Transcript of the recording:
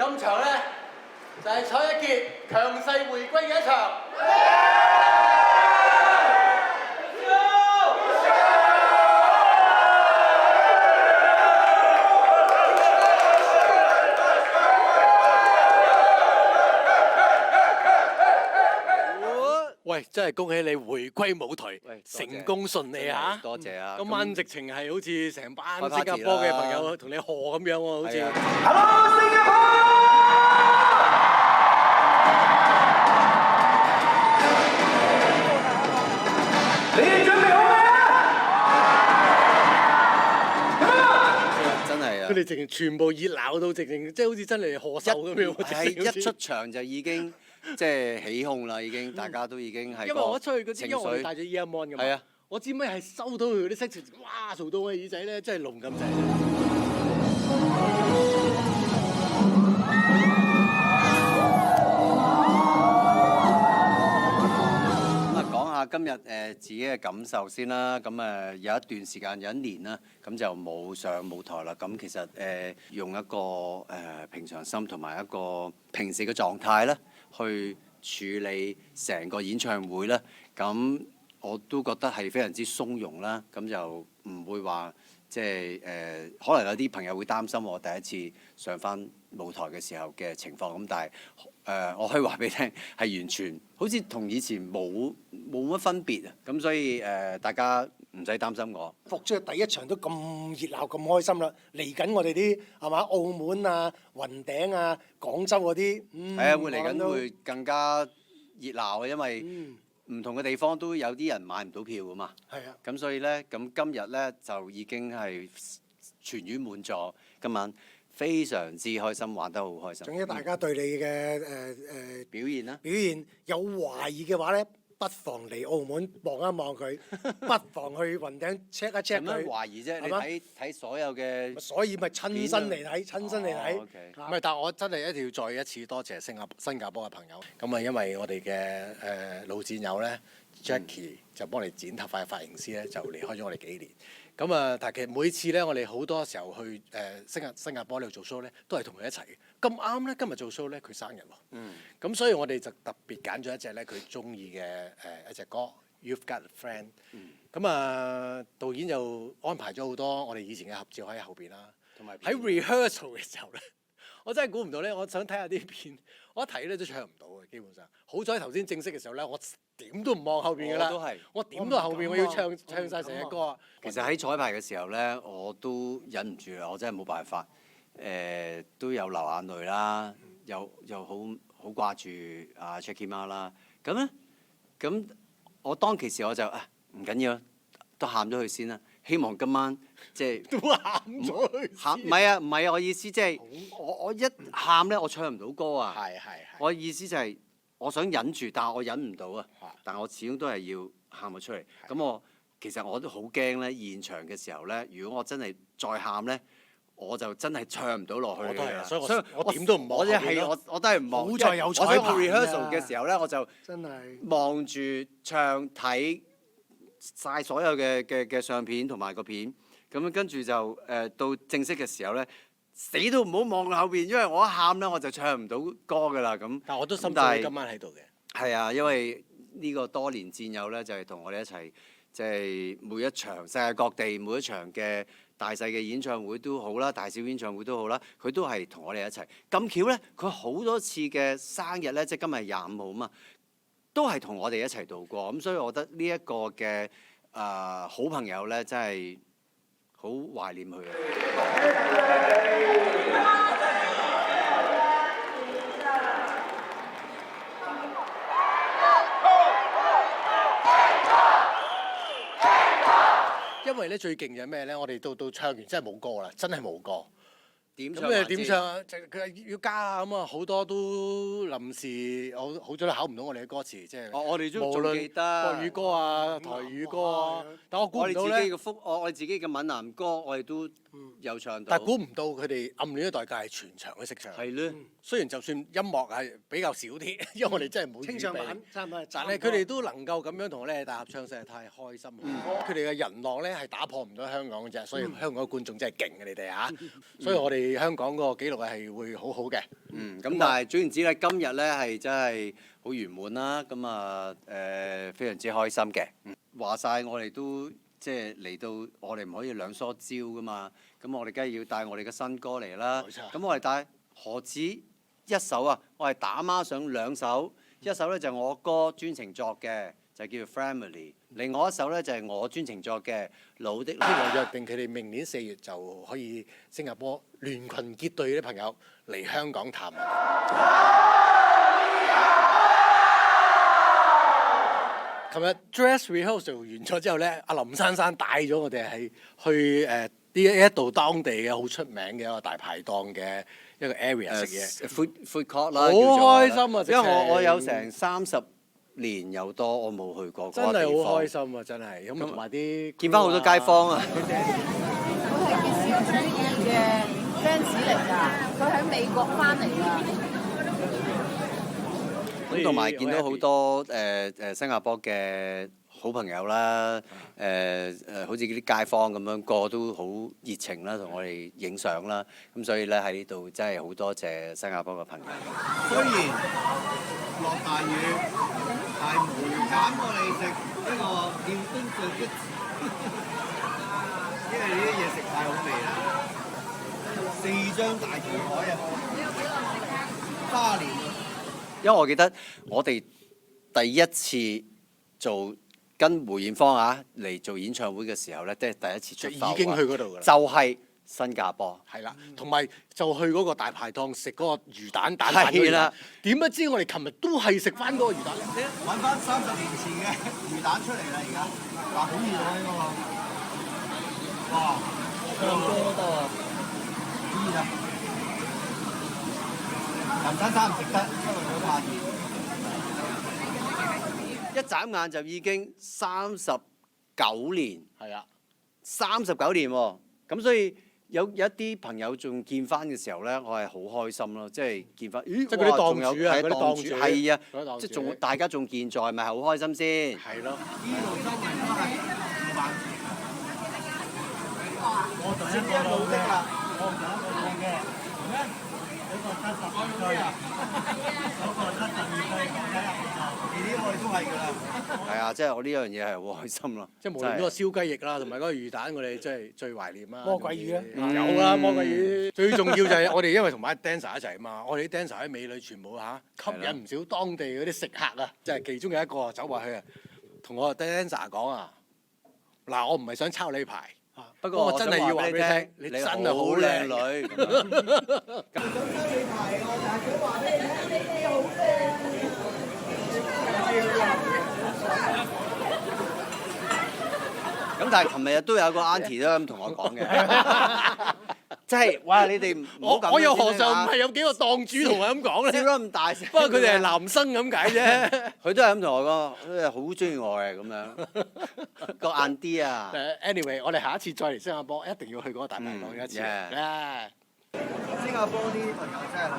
今場咧就係蔡一傑強勢回歸嘅一場。喂，真係恭喜你回歸舞台，成功順利啊！多謝啊！今晚直情係好似成班新加坡嘅朋友同你賀咁樣喎，好似。Hello， 新加坡！你哋準備好未啊？真係啊！佢哋直情全部熱鬧到直情，即係好似真係賀壽咁樣。係一出場就已經即係起哄啦，已經大家都已經係。因為我出去嗰啲，因為我緒戴咗 earphone 㗎嘛。係啊，我知咩係收到佢啲聲情，哇！嘈到我耳仔咧，真係聾咁滯。今日自己嘅感受先啦，咁有一段時間有一年啦，咁就冇上舞台啦。咁其實用一個平常心同埋一個平時嘅狀態咧，去處理成個演唱會咧，咁我都覺得係非常之鬆容啦。咁就唔會話即係可能有啲朋友會擔心我第一次上返舞台嘅時候嘅情況，咁但係我可以話俾你聽，係完全好似同以前冇乜分別啊！咁所以大家唔使擔心我。復出第一場都咁熱鬧咁開心啦，嚟緊我哋啲係嘛澳門啊、雲頂啊、廣州嗰啲，係啊，會嚟緊會更加熱鬧嘅，因為唔同嘅地方都有啲人買唔到票㗎嘛。係啊。咁所以咧，咁今日咧就已經係全院滿座，今晚非常之開心，玩得好開心。總之大家對你嘅表現啦，表現有懷疑嘅話咧，不妨嚟澳門望一望佢，不妨去雲頂 check 一 check 有乜佢。懷疑啫？你係嘛睇所有嘅，所以咪親身嚟睇，親身嚟睇。OK 唔係，但係我真係一定要再一次多謝新加坡嘅朋友。咁啊，因為我哋嘅老戰友咧 Jackie 就幫我哋剪頭髮嘅髮型師咧，就離開咗我哋幾年。咁啊，但係其實每次咧，我哋好多時候去新加坡呢度做 show 咧，都係同佢一齊嘅。咁啱咧，今日做 show 咧，佢生日喎。咁所以我哋就特別揀咗一隻咧，佢中意嘅一隻歌 You've Got a Friend。咁啊，導演就安排咗好多我哋以前嘅合照喺後邊啦。同埋喺 rehearsal 嘅時候咧，我真係估唔到咧，我想睇下啲片，我一睇咧都唱唔到嘅，基本上。好彩頭先正式嘅時候咧，我點都唔望後邊㗎啦。我點都後邊，我要唱晒成隻歌啊！其實喺彩排嘅時候咧，我都忍唔住啦，我真係冇辦法，都有流眼淚啦，又好掛住阿 Jackie 媽啦。咁我當其時我就唔緊要，都喊咗佢先啦。希望今晚即係都喊咗佢。喊唔係啊！我意思即係我一喊咧，我唱唔到歌啊。係。我意思就係我想忍住，但係我忍唔到啊。但我始終都係要喊咗出嚟。咁其實我都好驚咧，現場嘅時候咧，如果我真係再喊咧，我就真係唱唔到落去。我都係，所以我點都唔望。我都係唔望。好在有彩排啊！我 rehearsal 嘅時候咧，我就真係望住唱睇晒所有嘅相片同埋個片。咁跟住就到正式嘅時候咧，死都唔好望後邊，因為我一喊咧我就唱唔到歌㗎啦。咁但我都心照你今晚喺度嘅。係啊，因為呢個多年戰友咧，就係同我哋一齊，即係每一場世界各地每一場嘅大細嘅演唱會都好啦，大小演唱會都好啦，佢都係同我哋一齊。咁巧咧，佢好多次嘅生日咧，即係今日25號啊嘛，都係同我哋一齊度過。咁所以我覺得呢一個嘅好朋友咧，真係好懷念佢啊！因為咧最勁嘅係咩咧？我哋到唱完真係冇歌啦，真係冇歌。點唱？咁你點唱啊？佢要加啊咁啊，好多都臨時，好彩都考唔到我哋嘅歌詞，即係我哋都無論記得國語歌啊、台語歌啊，但我估我哋自唔到咧。己嘅我哋自己嘅閩南歌，我哋都有唱到。但係估唔到佢哋暗戀嘅代價係全場都識唱。係咧。雖然就算音樂係比較少啲，因為我哋真係冇清唱版差唔多。但係佢哋都能夠咁樣同我哋大合唱，實在太開心。佢哋嘅人浪咧係打破唔到香港嘅啫，所以香港嘅觀眾真係勁嘅，你哋嚇。所以我哋哋香港嗰個紀錄係會好好嘅。咁但係總言之咧，今日咧係真係好圓滿啦，咁啊非常之開心嘅。話晒我哋都即係嚟到，我哋唔可以兩梳蕉噶嘛，咁我哋梗係要帶我哋嘅新歌嚟啦。冇錯咁我哋帶何止一首啊？我係打孖上2首，一首咧就係我哥專程作嘅，就叫做 Family。另外一首咧就係我專程作嘅《老的》。希望約定佢哋明年4月就可以新加坡聯群結隊啲朋友嚟香港探我哋。琴日 dress rehearsal 完咗之後咧，阿林珊珊帶咗我哋係去呢一度當地嘅好出名嘅一個大排檔嘅一個 area 食嘢。food court 啦，好開心啊！因為我有成30年有多，我冇去過嗰個地方。真係好開心啊！真係咁同埋啲見翻好多街坊啊！我係傑少主演嘅 fans 嚟㗎，佢喺美國翻嚟㗎。咁同埋見到好多新加坡嘅好朋友啦，好似啲街坊咁樣，個個都好熱情啦，同我哋影相啦。咁所以咧喺呢度真係好多謝新加坡嘅朋友。雖然落大雨，但係唔減我哋食呢個劍東上吉，因為呢啲嘢食太好味啦。4張大魚海啊，30年。因為我記得我哋第一次做跟梅艷芳嚟做演唱會嘅時候咧，即係第一次出發已經去嗰度㗎啦。就係新加坡。係啦，同埋就去嗰個大排檔食嗰個魚蛋蛋飯嗰係啦。點不知我哋琴日都係食翻嗰個魚蛋。揾翻30年前嘅魚蛋出嚟啦，而家嗱好熱啊呢個，哇，咁多都好熱啊！林珊珊唔食得，因為好怕熱。一眨眼就已經39年。係啊。 39年喎，咁所以有一啲朋友仲見翻嘅時候咧，我係好開心咯，即係見翻，咦，即係嗰啲哇仲有檔主啊，係嗰啲檔主係啊嗰啲檔，主即係仲大家仲健在，咪係好開心先。係咯。呢度周圍都係老闆，我第一個老的啦，我唔想個老嘅，咩？嗰個72歲啊，嗰個72歲講緊遲啲我哋都係㗎啦。係啊，即係我呢樣嘢係好開心咯。即係無論嗰個燒雞翼啦，同埋嗰個魚蛋，我哋真係最懷念啦。魔鬼魚啊有啦，魔鬼魚。最重要就係我哋因為同埋 dancer 一齊啊嘛，我哋啲 dancer 啲美女全部吸引唔少當地嗰啲食客啊，即係其中有一個走埋去啊，同我 dancer 講啊，嗱，我唔係想抄你牌，不過我真係要話俾你聽，你真係好靚女。咁但係琴日都有個 auntie 都咁同我講嘅，即係哇！你哋唔好咁樣我又何嘗唔係有幾個檔主同我咁講咧？笑得咁大聲，不過佢哋係男生咁解啫。佢都係咁同我講，佢係好中意我嘅咁樣。個 auntie 啊，anyway， 我哋下一次再嚟新加坡，一定要去嗰個大排檔一次。yeah 新加坡啲朋友真係好。